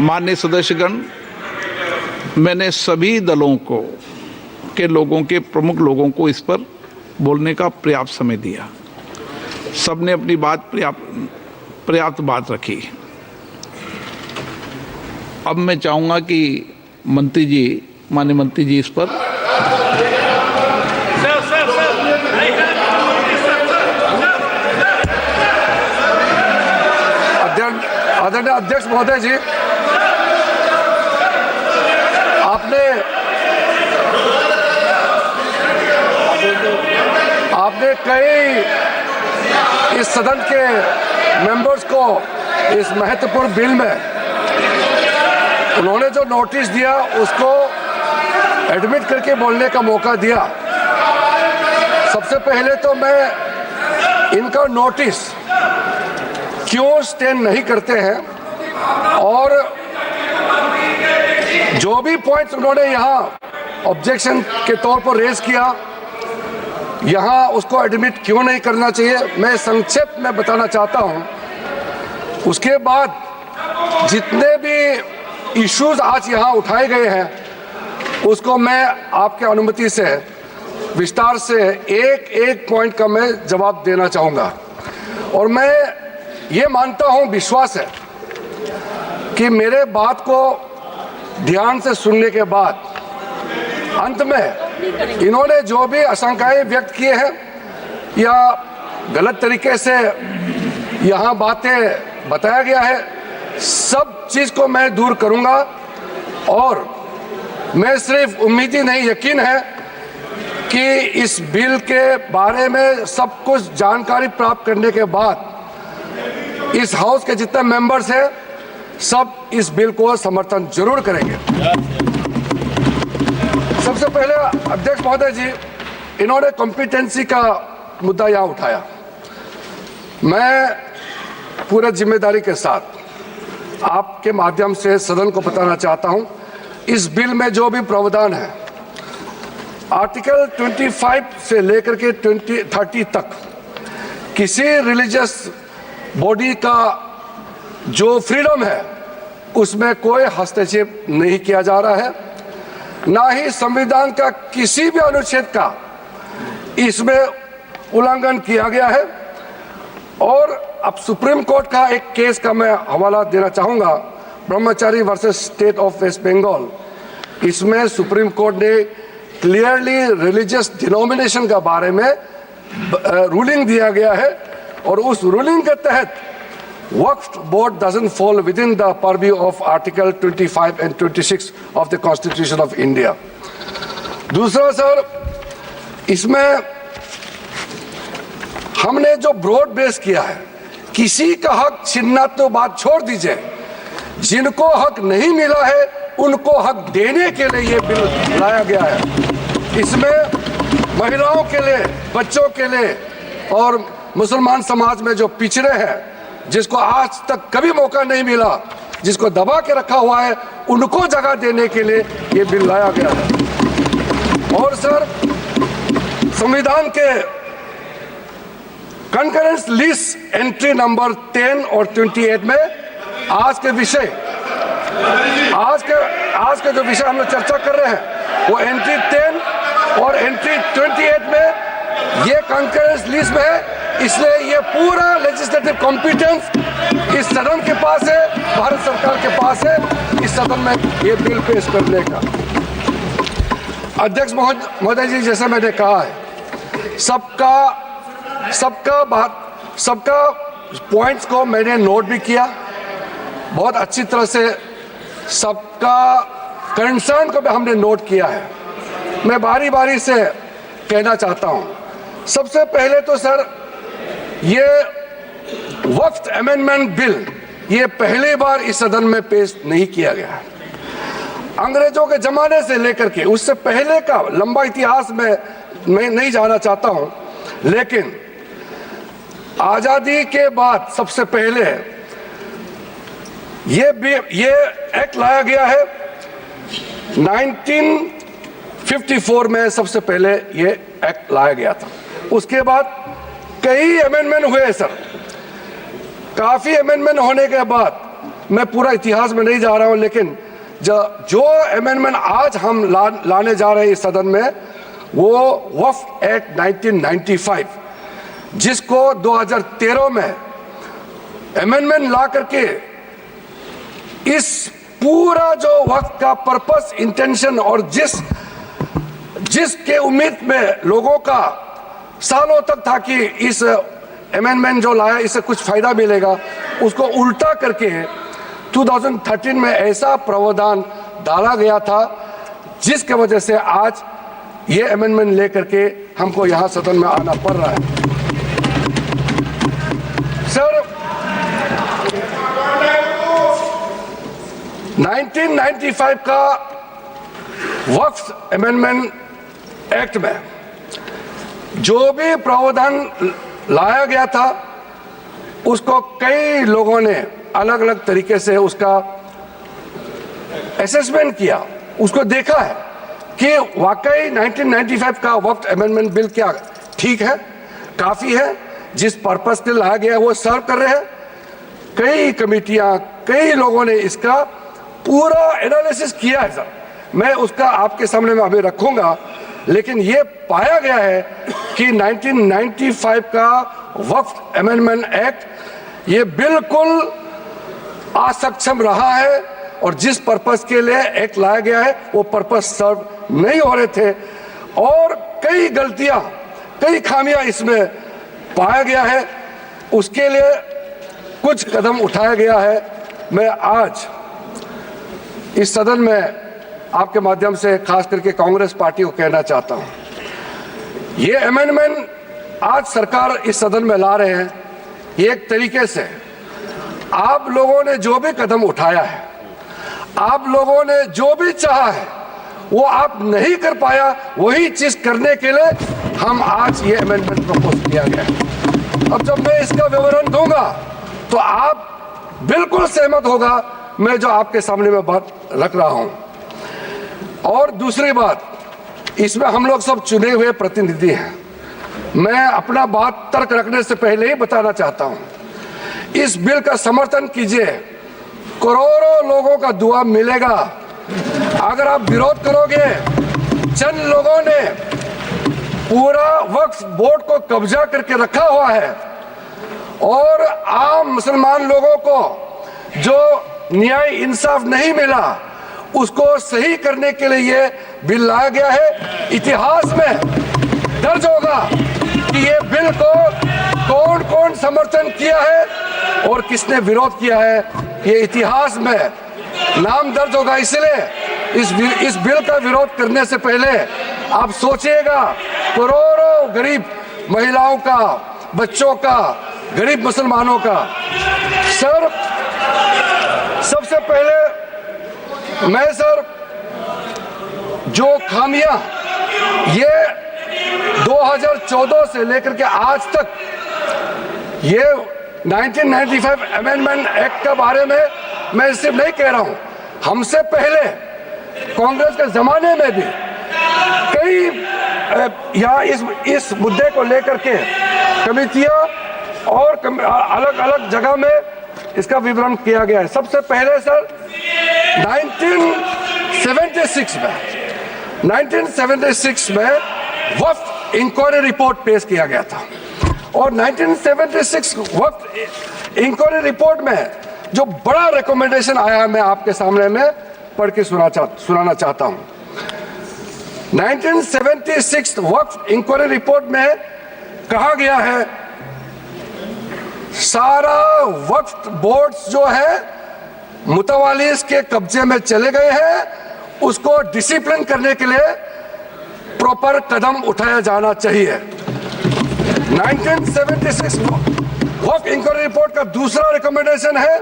माननीय सदस्यगण, मैंने सभी दलों को के लोगों के प्रमुख लोगों को इस पर बोलने का पर्याप्त समय दिया। सबने अपनी बात पर्याप्त बात रखी। अब मैं चाहूँगा कि मंत्री जी, माननीय मंत्री जी, इस पर आदरणीय अध्यक्ष महोदय जी, आपने कई इस सदन के मेंबर्स को इस महत्वपूर्ण बिल में उन्होंने जो नोटिस दिया उसको एडमिट करके बोलने का मौका दिया। सबसे पहले तो मैं इनका नोटिस क्यों स्टैंड नहीं करते हैं और जो भी पॉइंट्स उन्होंने यहाँ ऑब्जेक्शन के तौर पर रेज किया, यहाँ उसको एडमिट क्यों नहीं करना चाहिए, मैं संक्षेप में बताना चाहता हूँ। उसके बाद जितने भी इश्यूज आज यहाँ उठाए गए हैं उसको मैं आपके अनुमति से विस्तार से एक एक पॉइंट का मैं जवाब देना चाहूँगा। और मैं ये मानता हूँ, विश्वास है कि मेरे बात को ध्यान से सुनने के बाद अंत में इन्होंने जो भी आशंकाएं व्यक्त किए हैं या गलत तरीके से यहाँ बातें बताया गया है, सब चीज़ को मैं दूर करूँगा। और मैं सिर्फ उम्मीद ही नहीं, यकीन है कि इस बिल के बारे में सब कुछ जानकारी प्राप्त करने के बाद इस हाउस के जितने मेंबर्स हैं सब इस बिल को समर्थन जरूर करेंगे। सबसे पहले अध्यक्ष महोदय जी, इन्होंने कॉम्पिटेंसी का मुद्दा यहाँ उठाया। मैं पूरे जिम्मेदारी के साथ आपके माध्यम से सदन को बताना चाहता हूँ, इस बिल में जो भी प्रावधान है आर्टिकल 25 से लेकर के 30 तक किसी रिलीजियस बॉडी का जो फ्रीडम है उसमें कोई हस्तक्षेप नहीं किया जा रहा है, ना ही संविधान का किसी भी अनुच्छेद का इसमें उल्लंघन किया गया है। और अब सुप्रीम कोर्ट का एक केस का मैं हवाला देना चाहूँगा, Brahmachari versus state of west Bengal. इसमें सुप्रीम कोर्ट ने क्लियरली रिलीजियस डिनोमिनेशन के बारे में रूलिंग दिया गया है और उस रूलिंग के तहत वक्फ board doesn't fall within the purview of Article 25 and 26 of the Constitution of India. दूसरा सर, इसमें हमने जो ब्रॉड बेस किया है, किसी का हक छीनना तो बात छोड़ दीजिए, जिनको हक नहीं मिला है उनको हक देने के लिए ये बिल लाया गया है। इसमें महिलाओं के लिए, बच्चों के लिए और मुसलमान समाज में जो पिछड़े हैं, जिसको आज तक कभी मौका नहीं मिला, जिसको दबा के रखा हुआ है, उनको जगह देने के लिए ये बिल लाया गया है। और सर, संविधान के कंकरेंस लिस्ट एंट्री नंबर 10 और 28 में आज के जो विषय हम लोग चर्चा कर रहे हैं वो एंट्री 10 और एंट्री 28 में ये कंकरेंस लिस्ट में है। इसलिए ये पूरा लेजिस्लेटिव कॉम्पिटेंस इस सदन के पास है, भारत सरकार के पास है, इस सदन में ये बिल पेश करने का। अध्यक्ष महोदय जी, जैसे मैंने कहा है, सबका पॉइंट्स को मैंने नोट भी किया, बहुत अच्छी तरह से सबका कंसर्न को भी हमने नोट किया है। मैं बारी बारी से कहना चाहता हूं। सबसे पहले तो सर, ये वक्फ अमेंडमेंट बिल ये पहली बार इस सदन में पेश नहीं किया गया है। अंग्रेजों के जमाने से लेकर के उससे पहले का लंबा इतिहास में मैं नहीं जाना चाहता हूं, लेकिन आजादी के बाद सबसे पहले ये एक्ट लाया गया है। 1954 में सबसे पहले ये एक्ट लाया गया था। उसके बाद कई अमेंडमेंट हुए सर। काफी अमेंडमेंट होने के बाद मैं पूरा इतिहास में नहीं जा रहा हूं, लेकिन जो अमेंडमेंट आज हम लाने जा रहे हैं इस सदन में, वो वक्फ एक्ट 1995, जिसको 2013 में अमेंडमेंट ला करके इस पूरा जो वक्त का पर्पस, इंटेंशन और जिसके उम्मीद में लोगों का सालों तक था कि इस अमेंडमेंट जो लाया इससे कुछ फायदा मिलेगा, उसको उल्टा करके 2013 में ऐसा प्रावधान डाला गया था जिसके वजह से आज ये अमेंडमेंट लेकर के हमको यहां सदन में आना पड़ रहा है। सर, 1995 का वक्फ अमेंडमेंट एक्ट में जो भी प्रावधान लाया गया था, उसको कई लोगों ने अलग अलग तरीके से उसका असेसमेंट किया, उसको देखा है कि वाकई 1995 का वक्फ अमेंडमेंट बिल क्या ठीक है, काफी है, जिस पर्पस के लाया गया वो सर्व कर रहे हैं। कई कमेटियां, कई लोगों ने इसका पूरा एनालिसिस किया है सर, मैं उसका आपके सामने में अभी रखूंगा, लेकिन ये पाया गया है कि 1995 का वक्फ अमेंडमेंट एक्ट ये बिल्कुल असक्षम रहा है और जिस पर्पस के लिए एक्ट लाया गया है वो पर्पस सर्व नहीं हो रहे थे और कई गलतियां, कई खामियां इसमें पाया गया है। उसके लिए कुछ कदम उठाया गया है। मैं आज इस सदन में आपके माध्यम से खास करके कांग्रेस पार्टी को कहना चाहता हूं, ये अमेंडमेंट आज सरकार इस सदन में ला रहे हैं, एक तरीके से आप लोगों ने जो भी कदम उठाया है, आप लोगों ने जो भी चाहा है, वो आप नहीं कर पाया, वही चीज करने के लिए हम आज ये अमेंडमेंट प्रपोज किया गया है। अब जब मैं इसका विवरण दूंगा तो आप बिल्कुल सहमत होगा मैं जो आपके सामने में बात रख रहा हूं। और दूसरी बात, इसमें हम लोग सब चुने हुए प्रतिनिधि हैं। मैं अपना बात तर्क रखने से पहले ही बताना चाहता हूं, इस बिल का समर्थन कीजिए, करोड़ों लोगों का दुआ मिलेगा। अगर आप विरोध करोगे, चंद लोगों ने पूरा वक्फ बोर्ड को कब्जा करके रखा हुआ है और आम मुसलमान लोगों को जो न्याय इंसाफ नहीं मिला उसको सही करने के लिए ये बिल लाया गया है। इतिहास में दर्ज होगा कि ये बिल को कौन कौन समर्थन किया है और किसने विरोध किया है, ये इतिहास में नाम दर्ज होगा। इसलिए इस बिल का विरोध करने से पहले आप सोचिएगा, करोड़ों गरीब महिलाओं का, बच्चों का, गरीब मुसलमानों का। सर, सबसे पहले मैं सर जो खामियां ये 2014 से लेकर के आज तक ये 1995 अमेंडमेंट एक्ट के बारे में मैं सिर्फ नहीं कह रहा हूं, हमसे पहले कांग्रेस के जमाने में भी कई यहाँ इस मुद्दे को लेकर के कमेटियां और अलग अलग जगह में इसका विवरण किया गया है। सबसे पहले सर 1976 में वक्फ इंक्वायरी रिपोर्ट पेश किया गया था और 1976 वक्फ इंक्वायरी रिपोर्ट में जो बड़ा रिकमेंडेशन आया है, मैं आपके सामने में पढ़ के सुनाना चाहता हूं। 1976 वक्फ इंक्वायरी रिपोर्ट में कहा गया है, सारा वक्फ बोर्ड्स जो है मुतवालिस के कब्जे में चले गए हैं, उसको डिसिप्लिन करने के लिए प्रॉपर कदम उठाया जाना चाहिए। 1976 वक्फ इंक्वायरी रिपोर्ट का दूसरा रिकमेंडेशन है,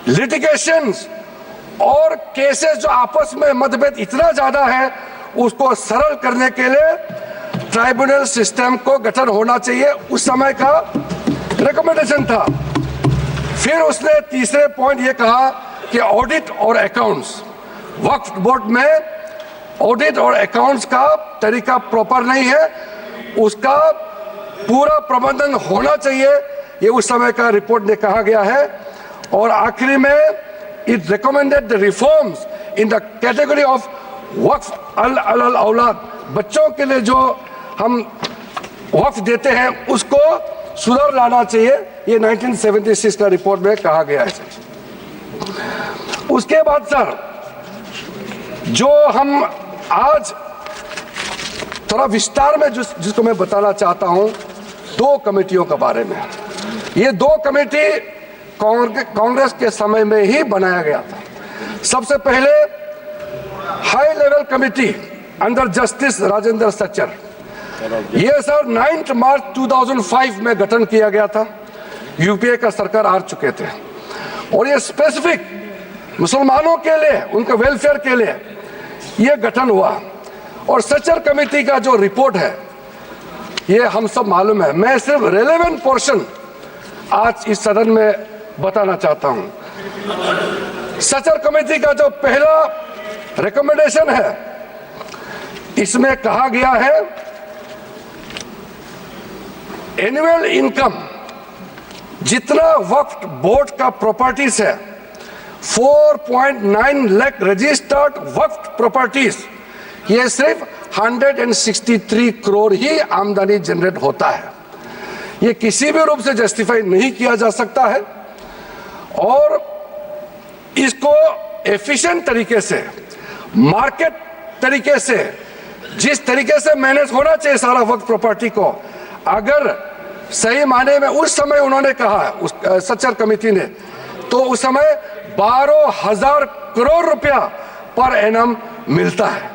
लिटिगेशंस और केसेस जो आपस में मतभेद इतना ज्यादा है उसको सरल करने के लिए ट्राइब्यूनल सिस्टम को गठन होना चाहिए, उस समय का रिकमेंडेशन था। फिर उसने तीसरे पॉइंट ये कहा कि ऑडिट और अकाउंट्स, वक्फ बोर्ड में ऑडिट और अकाउंट्स का तरीका प्रॉपर नहीं है, उसका पूरा प्रबंधन होना चाहिए, ये उस समय का रिपोर्ट ने कहा गया है। और आखिरी में it recommended the reforms in the category of वक्फ अल औलाद, बच्चों के लिए जो हम वक्फ देते हैं उसको सुधार लाना चाहिए। ये 1976 का रिपोर्ट में कहा गया है सर। उसके बाद सर जो हम आज थोड़ा विस्तार में जिसको मैं बताना चाहता हूं, दो कमेटियों के बारे में। ये दो कमेटी कांग्रेस के समय में ही बनाया गया था। सबसे पहले high level committee under justice Rajendra Sachar, ये सर 9 मार्च 2005 में गठन किया गया था। यूपीए का सरकार आ चुके थे और ये स्पेसिफिक मुसलमानों के लिए, उनके वेलफेयर के लिए ये गठन हुआ। और सच्चर कमेटी का जो रिपोर्ट है ये हम सब मालूम है। मैं सिर्फ रेलेवेंट पोर्शन आज इस सदन में बताना चाहता हूं। सच्चर कमेटी का जो पहला रिकमेंडेशन है, इसमें कहा गया है एनुअल इनकम जितना वक्फ बोर्ड का प्रॉपर्टीज है 4.9 लाख रजिस्टर्ड वक्फ प्रॉपर्टीज, ये सिर्फ 163 करोड़ ही आमदनी जनरेट होता है। ये किसी भी रूप से जस्टिफाई नहीं किया जा सकता है और इसको एफिशिएंट तरीके से, मार्केट तरीके से, जिस तरीके से मैनेज होना चाहिए सारा वक्फ प्रॉपर्टी को, अगर सही माने में उस समय उन्होंने कहा, उस सच्चर कमेटी ने, तो उस समय 12,000 करोड़ रुपया पर एनम मिलता है।